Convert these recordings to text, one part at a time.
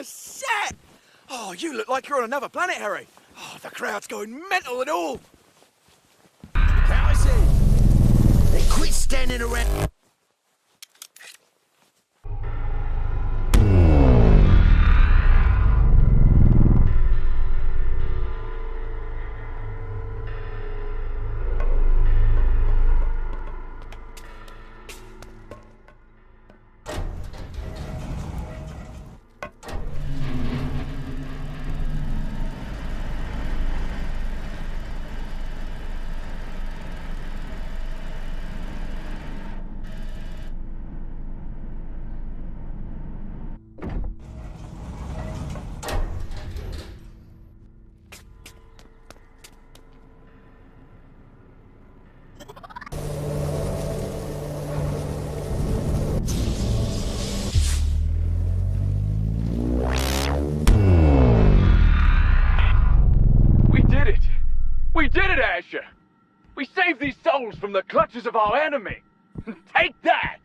a set! Oh, you look like you're on another planet, Harry. Oh, the crowd's going mental and all. How is it? They quit standing around. We saved these souls from the clutches of our enemy. Take that!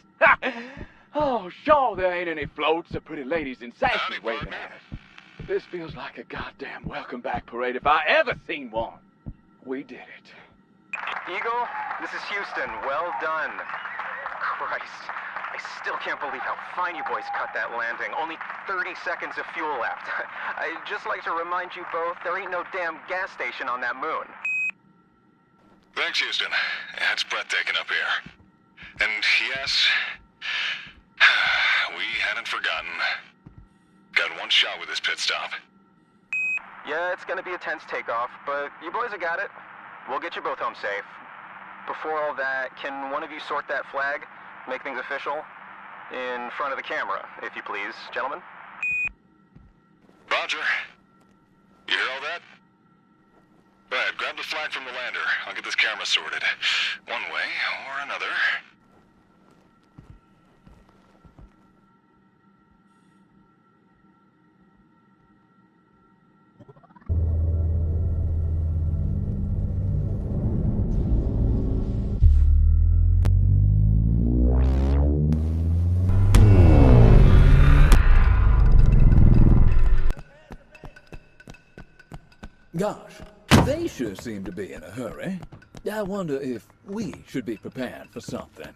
Oh, sure, there ain't any floats or pretty ladies in sashes waving at us. But this feels like a goddamn welcome back parade if I ever seen one. We did it. Eagle, this is Houston. Well done. Christ, I still can't believe how fine you boys cut that landing. Only 30 seconds of fuel left. I'd just like to remind you both, there ain't no damn gas station on that moon. Thanks, Houston. Yeah, it's breathtaking up here. And yes, we hadn't forgotten. Got one shot with this pit stop. Yeah, it's gonna be a tense takeoff, but you boys have got it. We'll get you both home safe. Before all that, can one of you sort that flag? Make things official? In front of the camera, if you please, gentlemen. Roger. You hear all that? Go ahead, grab the flag from the lander. I'll get this camera sorted. One way or another. Gosh, they sure seem to be in a hurry. I wonder if we should be prepared for something.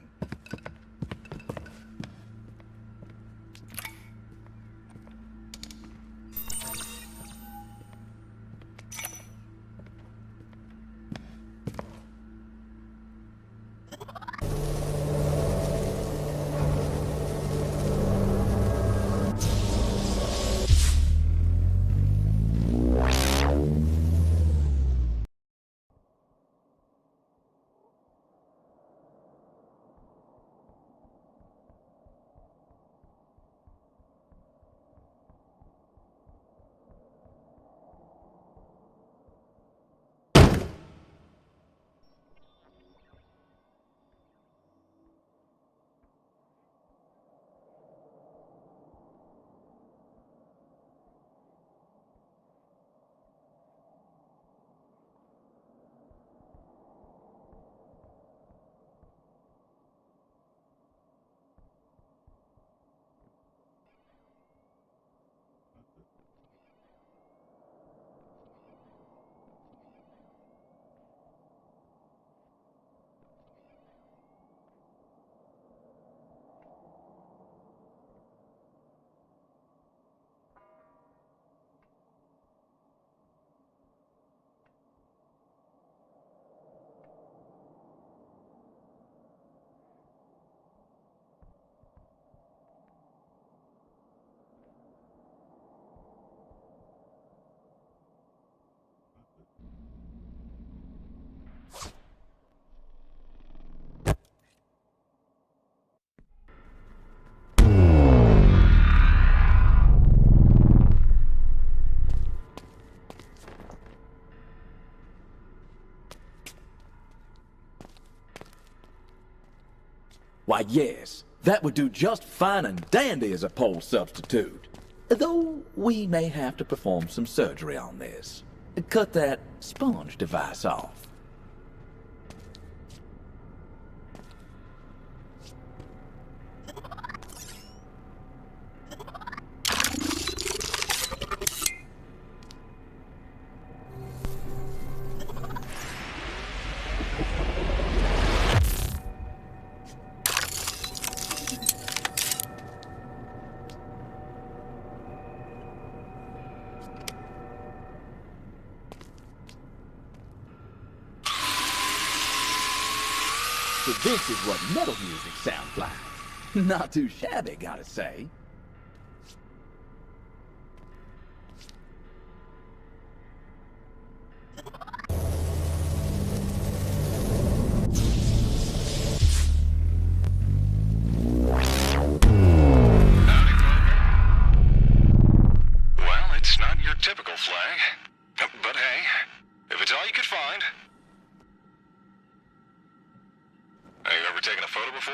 Why, yes, that would do just fine and dandy as a pole substitute. Though we may have to perform some surgery on this. Cut that sponge device off. So this is what metal music sounds like. Not too shabby, gotta say. Well, it's not your typical flag. But hey, if it's all you could find. Have you ever taken a photo before?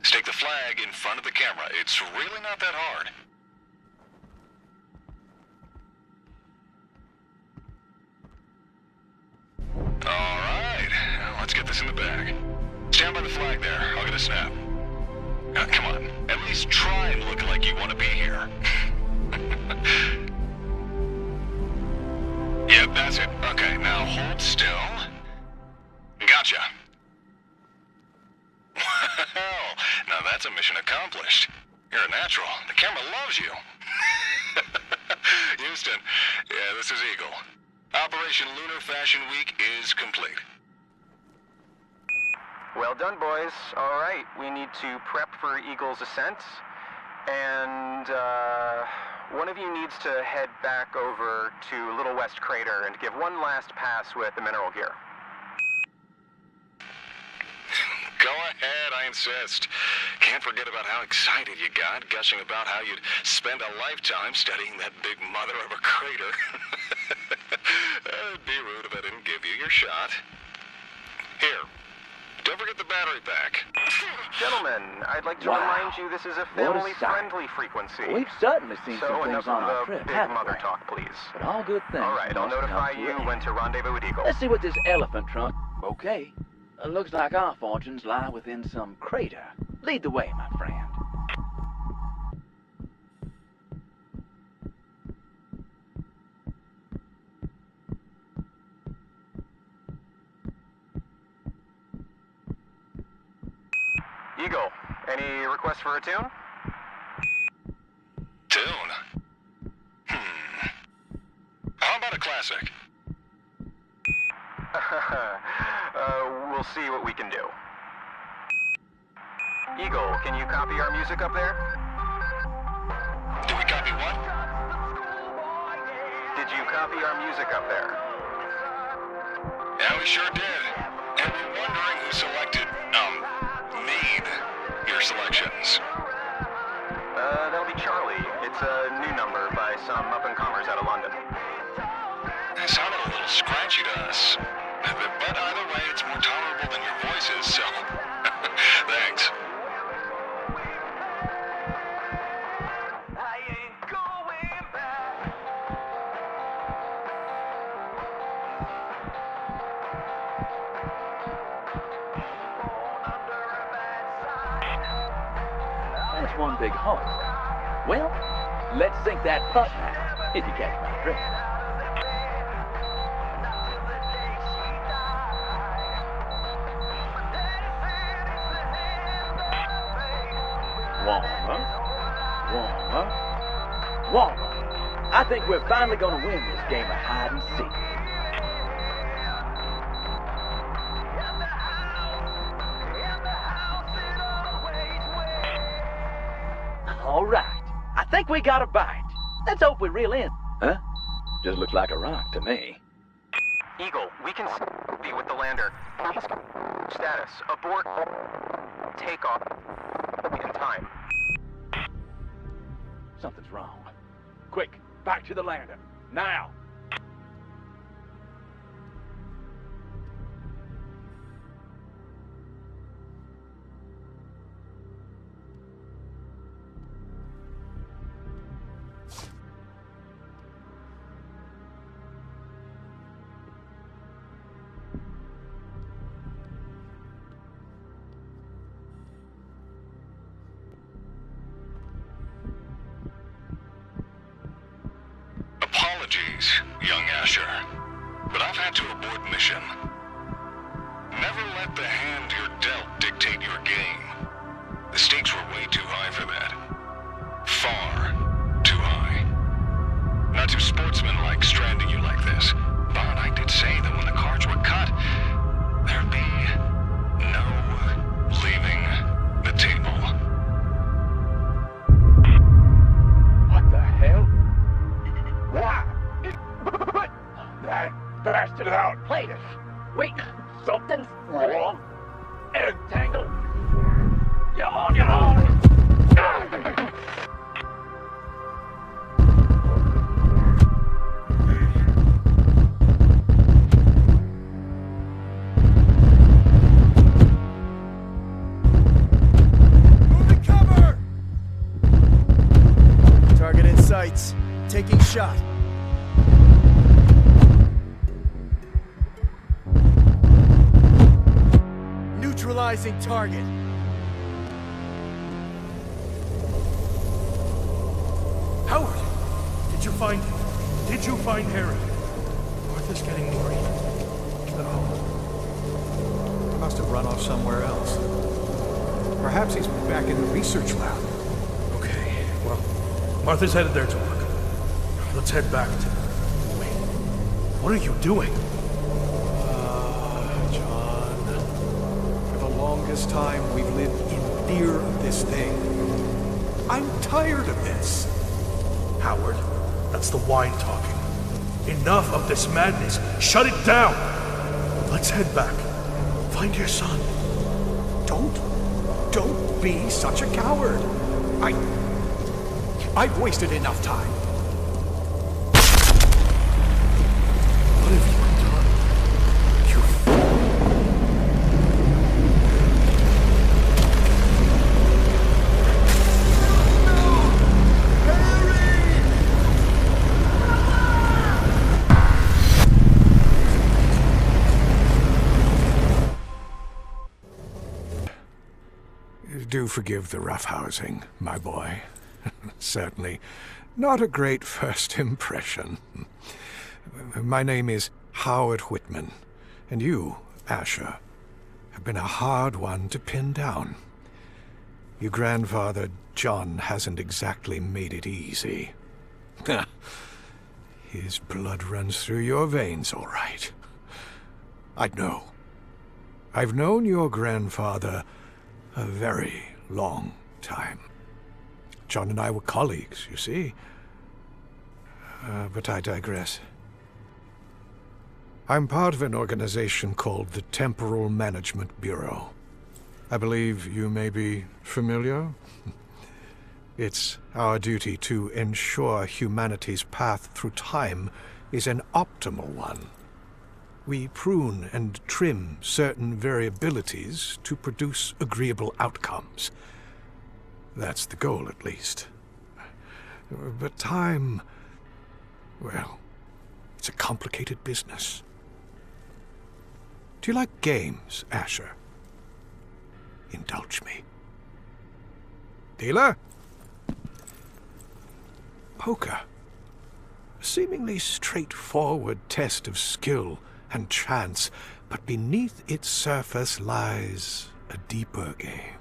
Stake the flag in front of the camera. It's really not that hard. Alright, now let's get this in the bag. Stand by the flag there. I'll get a snap. Now, come on. At least try and look like you want to be here. Yep, that's it. Okay, now hold still. Gotcha. Well, now that's a mission accomplished. You're a natural. The camera loves you. Houston, yeah, this is Eagle. Operation Lunar Fashion Week is complete. Well done, boys. All right, we need to prep for Eagle's ascent. And, one of you needs to head back over to Little West Crater and give one last pass with the mineral gear. Go ahead, I insist. Can't forget about how excited you got, gushing about how you'd spend a lifetime studying that big mother of a crater. It'd be rude if I didn't give you your shot. Here, don't forget the battery pack. Gentlemen, I'd like to remind you this is a family-friendly frequency. We've certainly seen So some things enough on our of the trip, big haven't mother we? talk, please. But all good things. All right, I'll must notify come to you an end. when to rendezvous with Eagle. Let's see what this elephant trunk. Okay. Looks like our fortunes lie within some crater. Lead the way, my friend. Eagle, any requests for a tune? Tune? How about a classic? We'll see what we can do. Eagle, can you copy our music up there? Do we copy what? Did you copy our music up there? Yeah, we sure did. And we're wondering who selected, made your selections. That'll be Charlie. It's a new number by some up-and-comers out of London. It sounded a little scratchy to us. But either way, it's more tolerable than your voices, so... Thanks. That's one big hole. Well, let's sink that putt now, if you catch my drift. Warmer, warmer, warmer. I think we're finally gonna win this game of hide and seek. All right, I think we got a bite. Let's hope we reel in. Huh? Just looks like a rock to me. Eagle, we can be with the lander. Status, abort, takeoff, in time. Something's wrong. Quick, back to the lander. Now! Apologies, young Asher, but I've had to abort mission. Never let the hand you're dealt dictate your game. The stakes were way too high for that. Far too high. Not too sportsmanlike stranding you like this, but I did say that when the cards were cut, there'd be no Moving cover! Target in sights. Taking shot. Neutralizing target. Howard! Did you find Harry? Martha's getting worried. No. He must have run off somewhere else. Perhaps he's back in the research lab. Okay, well, Martha's headed there to look. Let's head back to... Wait, what are you doing? John. For the longest time, we've lived in fear of this thing. I'm tired of this. Howard, that's the wine talking. Enough of this madness. Shut it down! Let's head back. Find your son. Don't be such a coward. I've wasted enough time. What have you done? You fool! Do forgive the roughhousing, my boy. Certainly not a great first impression. My name is Howard Whitman, and you, Asher, have been a hard one to pin down. Your grandfather, John, hasn't exactly made it easy. His blood runs through your veins, all right. I'd know. I've known your grandfather a very long time. John and I were colleagues, you see. But I digress. I'm part of an organization called the Temporal Management Bureau. I believe you may be familiar. It's our duty to ensure humanity's path through time is an optimal one. We prune and trim certain variabilities to produce agreeable outcomes. That's the goal, at least. But time, well, it's a complicated business. Do you like games, Asher? Indulge me. Dealer? Poker. A seemingly straightforward test of skill and chance, but beneath its surface lies a deeper game.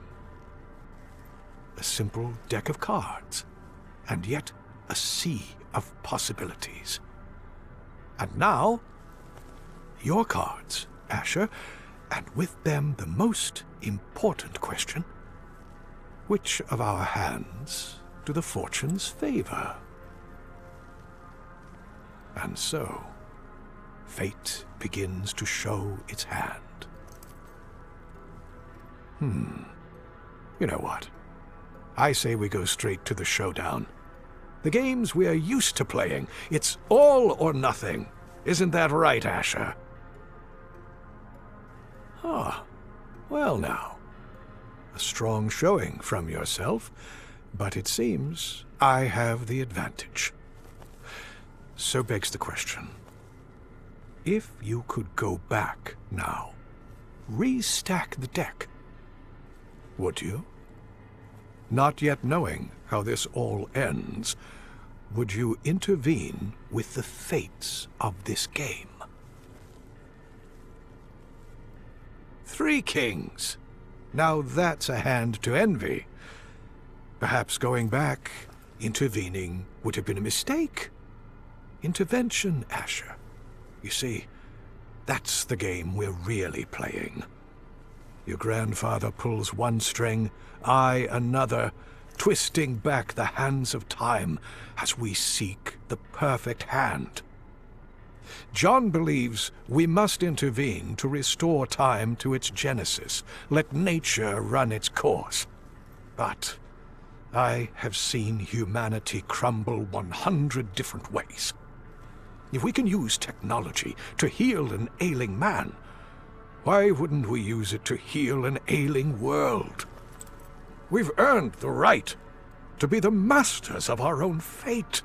A simple deck of cards, and yet a sea of possibilities. And now, your cards, Asher, and with them the most important question: which of our hands do the fortunes favor? And so, fate begins to show its hand. You know what? I say we go straight to the showdown. The games we're used to playing. It's all or nothing. Isn't that right, Asher? Ah, well now. A strong showing from yourself, but it seems I have the advantage. So begs the question. If you could go back now, restack the deck, would you? Not yet knowing how this all ends, would you intervene with the fates of this game? 3 kings. Now that's a hand to envy. Perhaps going back, intervening, would have been a mistake. Intervention, Asher. You see, that's the game we're really playing. Your grandfather pulls one string, I another, twisting back the hands of time as we seek the perfect hand. John believes we must intervene to restore time to its genesis, let nature run its course. But I have seen humanity crumble 100 different ways. If we can use technology to heal an ailing man, why wouldn't we use it to heal an ailing world? We've earned the right to be the masters of our own fate.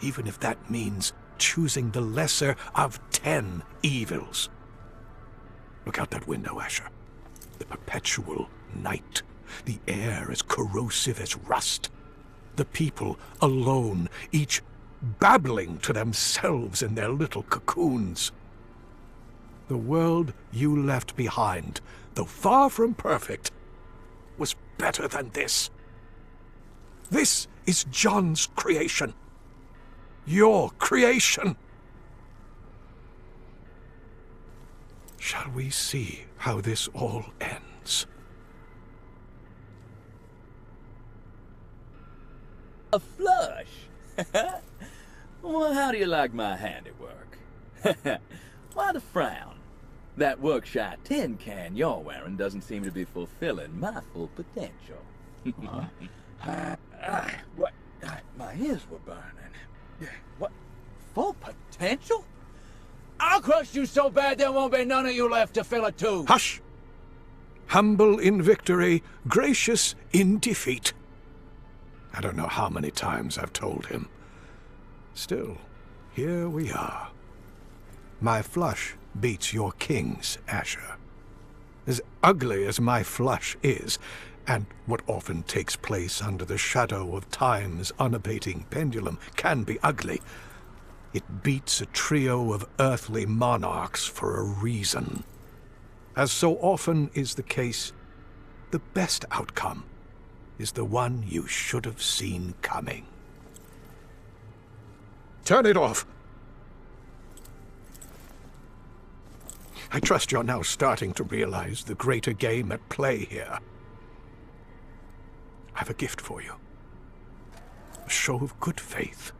Even if that means choosing the lesser of 10 evils. Look out that window, Asher. The perpetual night. The air as corrosive as rust. The people alone, each babbling to themselves in their little cocoons. The world you left behind, though far from perfect, was better than this. This is John's creation. Your creation. Shall we see how this all ends? A flush? Well, how do you like my handiwork? Why the frown? That work-shy tin can you're wearing doesn't seem to be fulfilling my full potential. What? My ears were burning. What? Full potential? I'll crush you so bad there won't be none of you left to fill it too. Hush! Humble in victory, gracious in defeat. I don't know how many times I've told him. Still, here we are. My flush beats your king's, Asher. As ugly as my flush is, and what often takes place under the shadow of time's unabating pendulum can be ugly, it beats a trio of earthly monarchs for a reason. As so often is the case, the best outcome is the one you should have seen coming. Turn it off! I trust you're now starting to realize the greater game at play here. I have a gift for you. A show of good faith.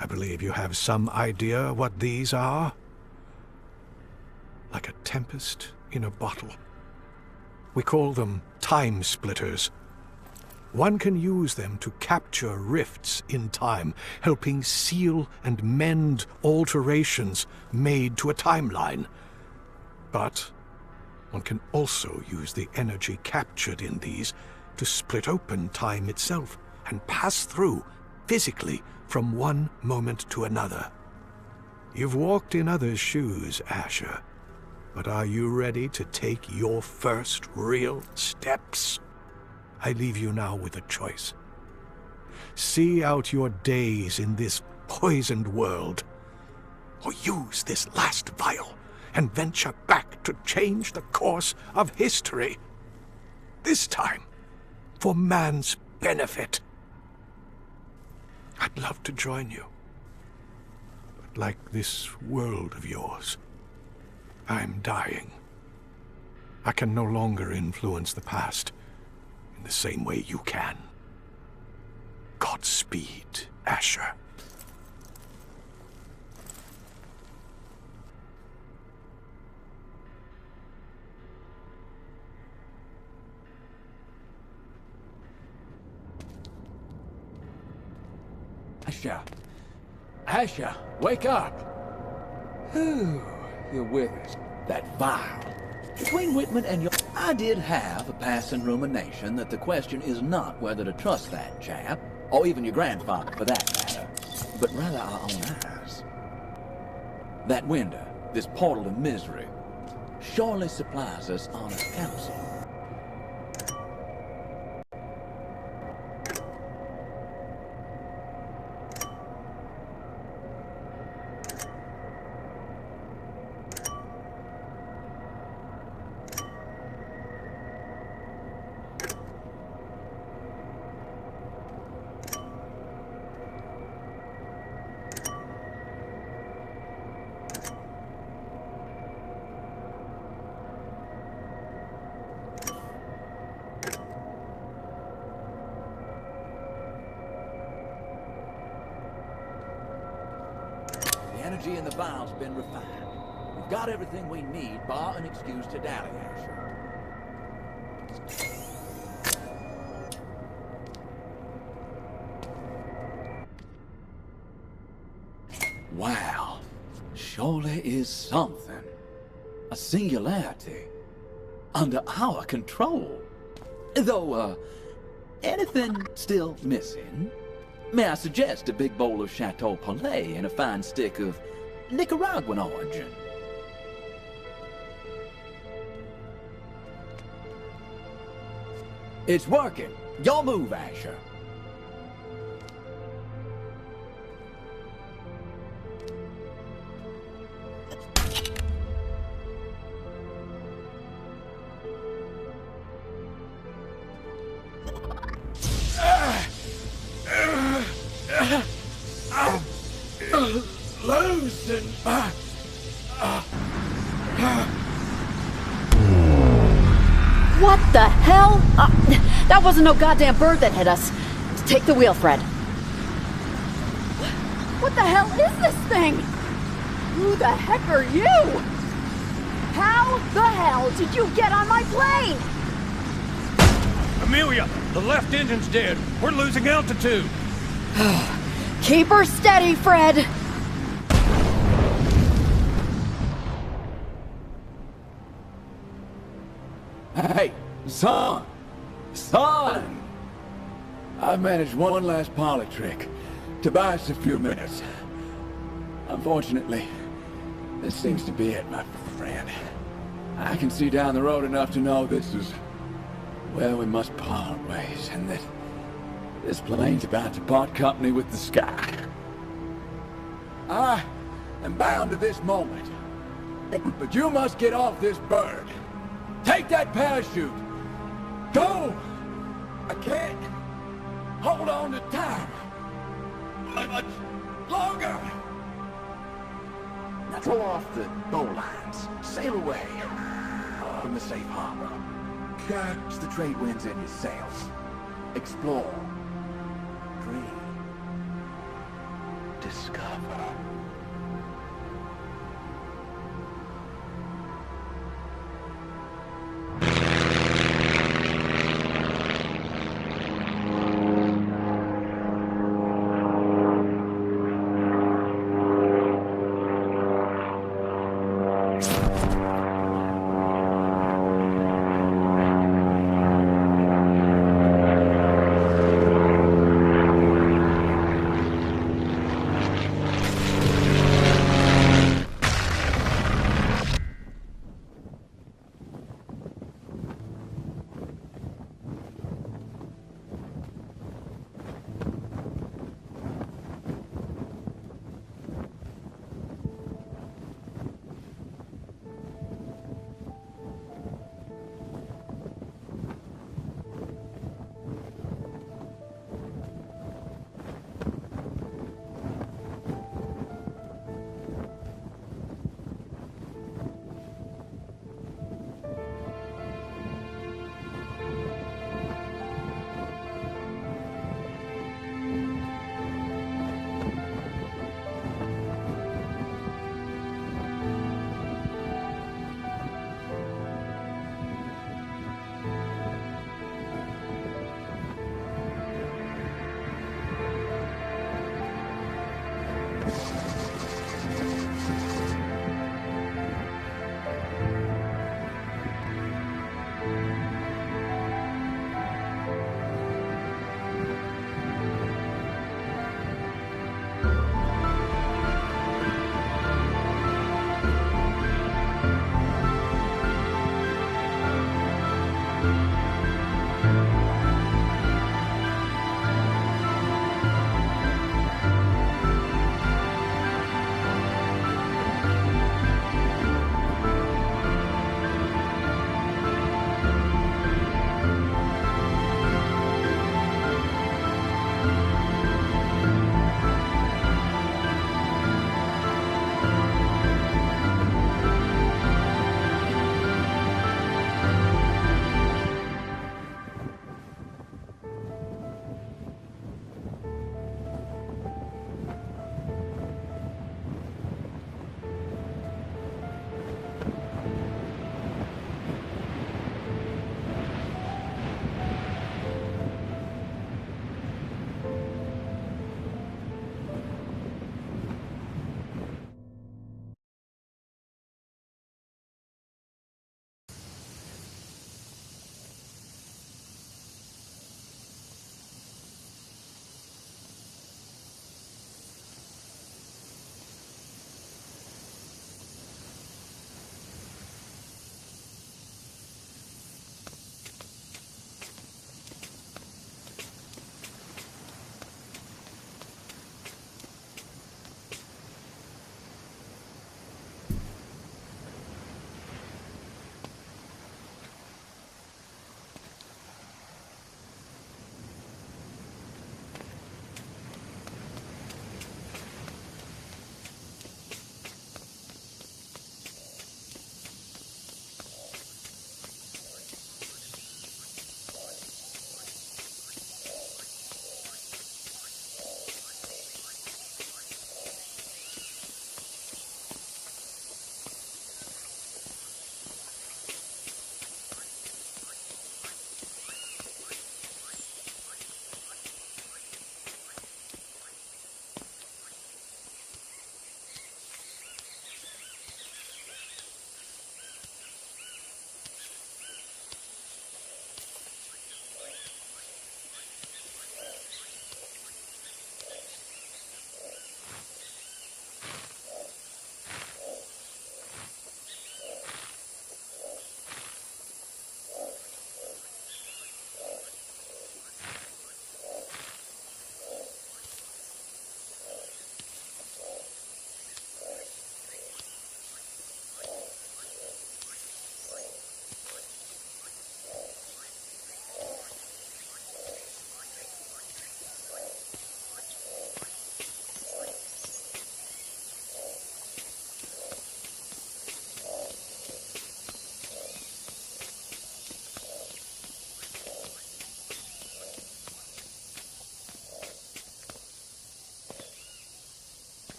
I believe you have some idea what these are? Like a tempest in a bottle. We call them time splitters. One can use them to capture rifts in time, helping seal and mend alterations made to a timeline. But one can also use the energy captured in these to split open time itself and pass through, physically, from one moment to another. You've walked in others' shoes, Asher, but are you ready to take your first real steps? I leave you now with a choice. See out your days in this poisoned world, or use this last vial and venture back to change the course of history. This time, for man's benefit. I'd love to join you. But like this world of yours, I'm dying. I can no longer influence the past in the same way you can. Godspeed, Asher. Asher. Asher, wake up. You're with us. That vial. Between Uitmen and your... I did have a passing rumination that the question is not whether to trust that chap, or even your grandfather for that matter, but rather our own eyes. That window, this portal to misery, surely supplies us honest counsel. The energy in the vial's been refined. We've got everything we need, bar an excuse to dally, Asher. Wow, surely is something. A singularity. Under our control. Though, anything still missing? May I suggest a big bowl of Chateau Palais and a fine stick of Nicaraguan origin? It's working. Your move, Asher. Loosen. What the hell? That wasn't no goddamn bird that hit us. Take the wheel, Fred. What the hell is this thing? Who the heck are you? How the hell did you get on my plane? Amelia, the left engine's dead. We're losing altitude. Keep her steady, Fred. Hey, son! Son! I've managed one last parlor trick to buy us a few minutes. Unfortunately, this seems to be it, my friend. I can see down the road enough to know this is where we must part ways, and that this plane's about to part company with the sky. I am bound to this moment, but you must get off this bird. Take that parachute! Go! I can't hold on to time much longer! Now throw off the bow lines. Sail away from the safe harbor. Catch the trade winds in your sails. Explore. Dream. Discover.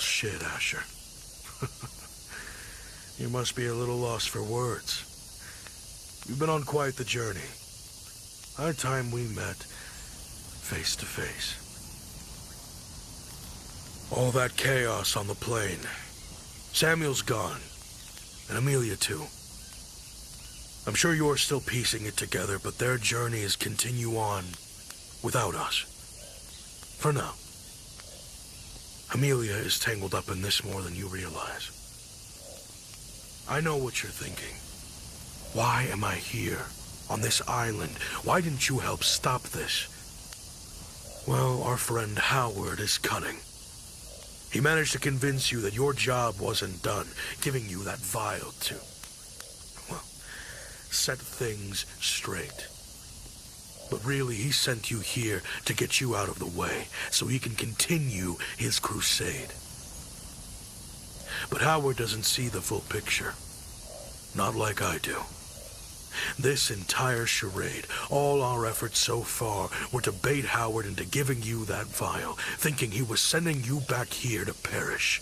shit, Asher. You must be a little lost for words. You've been on quite the journey. High time we met face to face. All that chaos on the plane. Samuel's gone. And Amelia too. I'm sure you're still piecing it together, but their journeys continue on without us. For now. Amelia is tangled up in this more than you realize. I know what you're thinking. Why am I here, on this island? Why didn't you help stop this? Well, our friend Howard is cunning. He managed to convince you that your job wasn't done, giving you that vial to, well, set things straight. But really, he sent you here to get you out of the way, so he can continue his crusade. But Howard doesn't see the full picture. Not like I do. This entire charade, all our efforts so far, were to bait Howard into giving you that vial, thinking he was sending you back here to perish.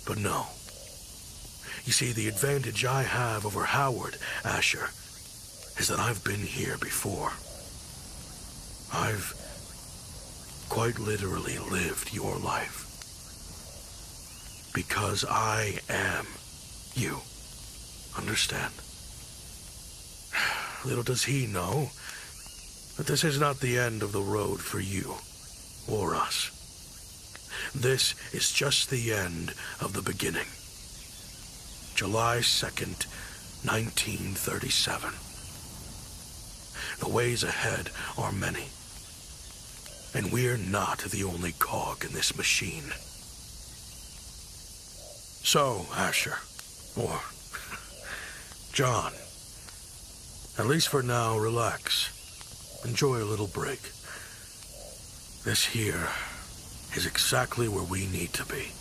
But no. You see, the advantage I have over Howard, Asher, is that I've been here before. I've quite literally lived your life. Because I am you. Understand? Little does he know that this is not the end of the road for you or us. This is just the end of the beginning. July 2nd, 1937. The ways ahead are many. And we're not the only cog in this machine. So, Asher, or John, at least for now, relax. Enjoy a little break. This here is exactly where we need to be.